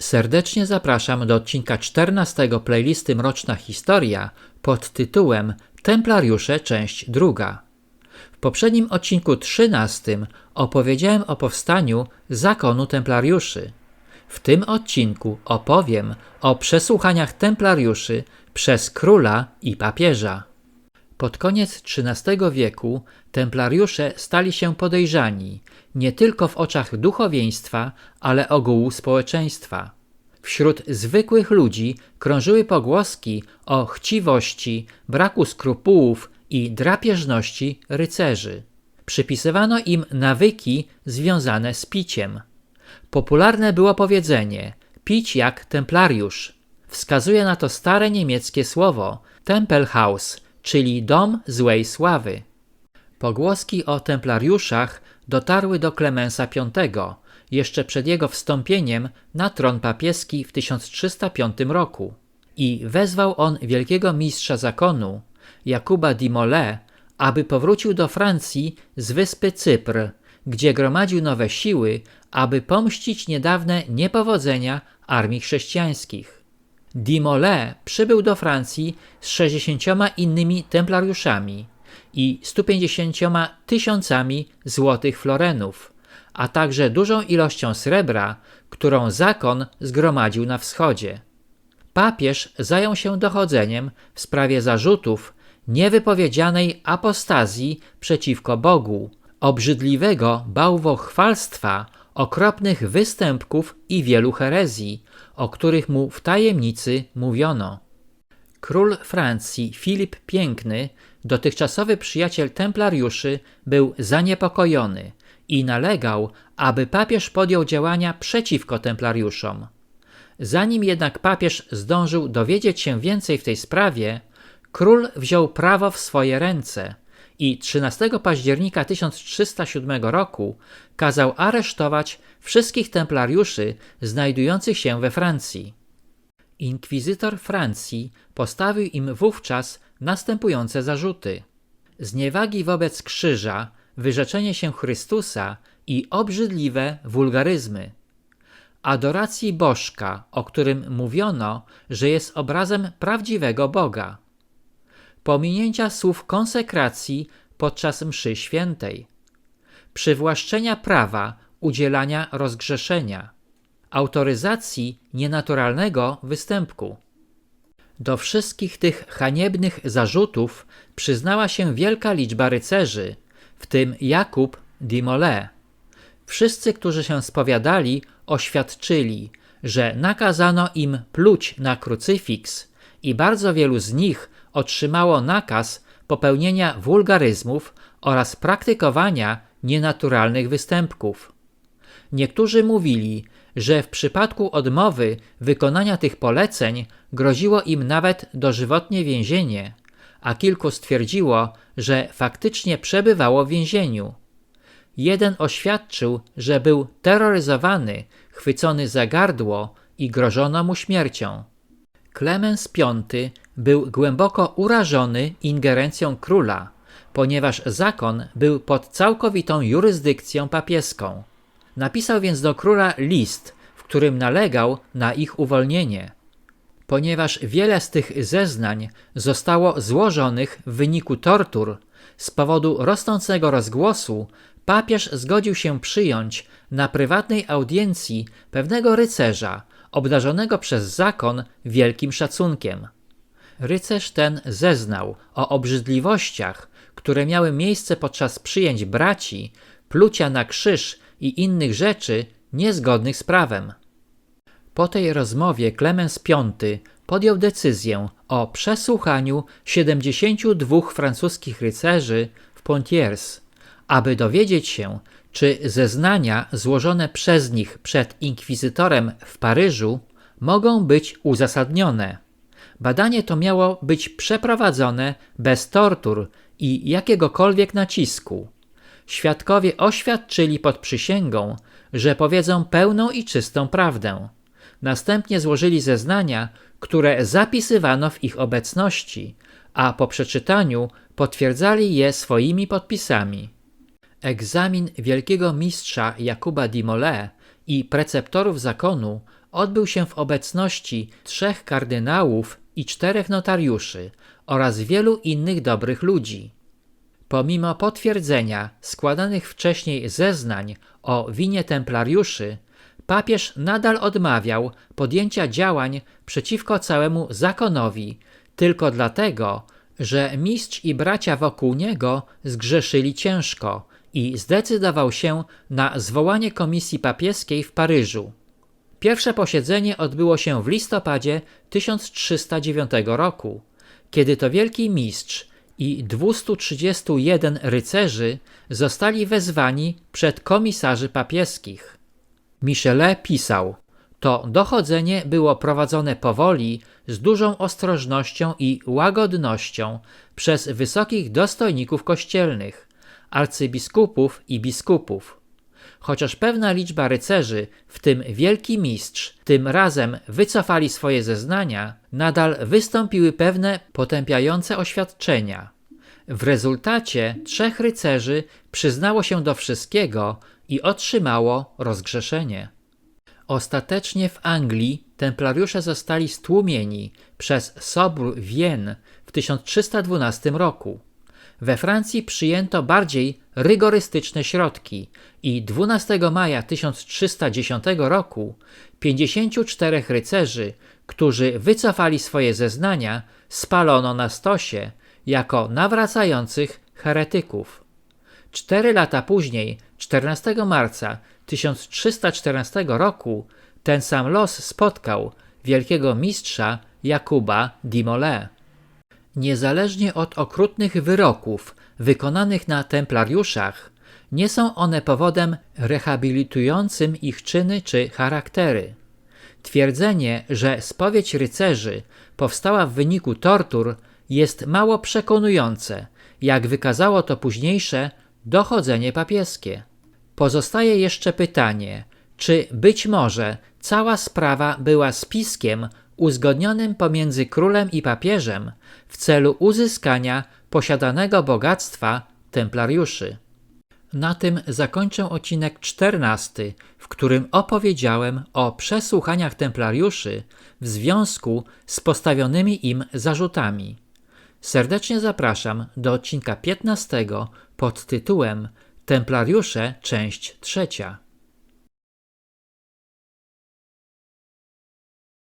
Serdecznie zapraszam do odcinka 14 playlisty Mroczna Historia pod tytułem Templariusze, część 2. W poprzednim odcinku 13 opowiedziałem o powstaniu zakonu templariuszy. W tym odcinku opowiem o przesłuchaniach templariuszy przez króla i papieża. Pod koniec XIII wieku templariusze stali się podejrzani nie tylko w oczach duchowieństwa, ale ogółu społeczeństwa. Wśród zwykłych ludzi krążyły pogłoski o chciwości, braku skrupułów i drapieżności rycerzy. Przypisywano im nawyki związane z piciem. Popularne było powiedzenie pić jak templariusz. Wskazuje na to stare niemieckie słowo Tempelhaus, czyli dom złej sławy. Pogłoski o templariuszach dotarły do Klemensa V, jeszcze przed jego wstąpieniem na tron papieski w 1305 roku. I wezwał on wielkiego mistrza zakonu, Jakuba di Molay, aby powrócił do Francji z wyspy Cypr, gdzie gromadził nowe siły, aby pomścić niedawne niepowodzenia armii chrześcijańskich. Di Molay przybył do Francji z 60 innymi templariuszami i 150 000 złotych florenów, a także dużą ilością srebra, którą zakon zgromadził na wschodzie. Papież zajął się dochodzeniem w sprawie zarzutów niewypowiedzianej apostazji przeciwko Bogu, obrzydliwego bałwochwalstwa, okropnych występków i wielu herezji, o których mu w tajemnicy mówiono. Król Francji Filip Piękny, dotychczasowy przyjaciel templariuszy, był zaniepokojony i nalegał, aby papież podjął działania przeciwko templariuszom. Zanim jednak papież zdążył dowiedzieć się więcej w tej sprawie, król wziął prawo w swoje ręce i 13 października 1307 roku kazał aresztować wszystkich templariuszy znajdujących się we Francji. Inkwizytor Francji postawił im wówczas następujące zarzuty: zniewagi wobec krzyża, wyrzeczenie się Chrystusa i obrzydliwe wulgaryzmy. Adoracji bożka, o którym mówiono, że jest obrazem prawdziwego Boga. Pominięcia słów konsekracji podczas mszy świętej. Przywłaszczenia prawa udzielania rozgrzeszenia. Autoryzacji nienaturalnego występku. Do wszystkich tych haniebnych zarzutów przyznała się wielka liczba rycerzy, w tym Jakub di Molay. Wszyscy, którzy się spowiadali, oświadczyli, że nakazano im pluć na krucyfiks i bardzo wielu z nich otrzymało nakaz popełnienia wulgaryzmów oraz praktykowania nienaturalnych występków. Niektórzy mówili, że w przypadku odmowy wykonania tych poleceń groziło im nawet dożywotnie więzienie, a kilku stwierdziło, że faktycznie przebywało w więzieniu. Jeden oświadczył, że był terroryzowany, chwycony za gardło i grożono mu śmiercią. Klemens V był głęboko urażony ingerencją króla, ponieważ zakon był pod całkowitą jurysdykcją papieską. Napisał więc do króla list, w którym nalegał na ich uwolnienie. Ponieważ wiele z tych zeznań zostało złożonych w wyniku tortur, z powodu rosnącego rozgłosu papież zgodził się przyjąć na prywatnej audiencji pewnego rycerza, obdarzonego przez zakon wielkim szacunkiem. Rycerz ten zeznał o obrzydliwościach, które miały miejsce podczas przyjęć braci, plucia na krzyż i innych rzeczy niezgodnych z prawem. Po tej rozmowie Klemens V podjął decyzję o przesłuchaniu 72 francuskich rycerzy w Poitiers, aby dowiedzieć się, czy zeznania złożone przez nich przed inkwizytorem w Paryżu mogą być uzasadnione. Badanie to miało być przeprowadzone bez tortur i jakiegokolwiek nacisku. Świadkowie oświadczyli pod przysięgą, że powiedzą pełną i czystą prawdę. Następnie złożyli zeznania, które zapisywano w ich obecności, a po przeczytaniu potwierdzali je swoimi podpisami. Egzamin wielkiego mistrza Jakuba di Molay i preceptorów zakonu odbył się w obecności 3 kardynałów i 4 notariuszy oraz wielu innych dobrych ludzi. Pomimo potwierdzenia składanych wcześniej zeznań o winie templariuszy, papież nadal odmawiał podjęcia działań przeciwko całemu zakonowi tylko dlatego, że mistrz i bracia wokół niego zgrzeszyli ciężko i zdecydował się na zwołanie komisji papieskiej w Paryżu. Pierwsze posiedzenie odbyło się w listopadzie 1309 roku, kiedy to wielki mistrz i 231 rycerzy zostali wezwani przed komisarzy papieskich. Michelet pisał: to dochodzenie było prowadzone powoli, z dużą ostrożnością i łagodnością przez wysokich dostojników kościelnych, arcybiskupów i biskupów. Chociaż pewna liczba rycerzy, w tym wielki mistrz, tym razem wycofali swoje zeznania, nadal wystąpiły pewne potępiające oświadczenia. W rezultacie 3 rycerzy przyznało się do wszystkiego i otrzymało rozgrzeszenie. Ostatecznie w Anglii templariusze zostali stłumieni przez Sobór Wien w 1312 roku. We Francji przyjęto bardziej rygorystyczne środki i 12 maja 1310 roku 54 rycerzy, którzy wycofali swoje zeznania, spalono na stosie jako nawracających heretyków. 4 lata później, 14 marca 1314 roku, ten sam los spotkał wielkiego mistrza Jakuba d'Imolet. Niezależnie od okrutnych wyroków wykonanych na templariuszach, nie są one powodem rehabilitującym ich czyny czy charaktery. Twierdzenie, że spowiedź rycerzy powstała w wyniku tortur, jest mało przekonujące, jak wykazało to późniejsze dochodzenie papieskie. Pozostaje jeszcze pytanie, czy być może cała sprawa była spiskiem uzgodnionym pomiędzy królem i papieżem w celu uzyskania posiadanego bogactwa templariuszy. Na tym zakończę odcinek 14, w którym opowiedziałem o przesłuchaniach templariuszy w związku z postawionymi im zarzutami. Serdecznie zapraszam do odcinka 15 pod tytułem Templariusze, część 3.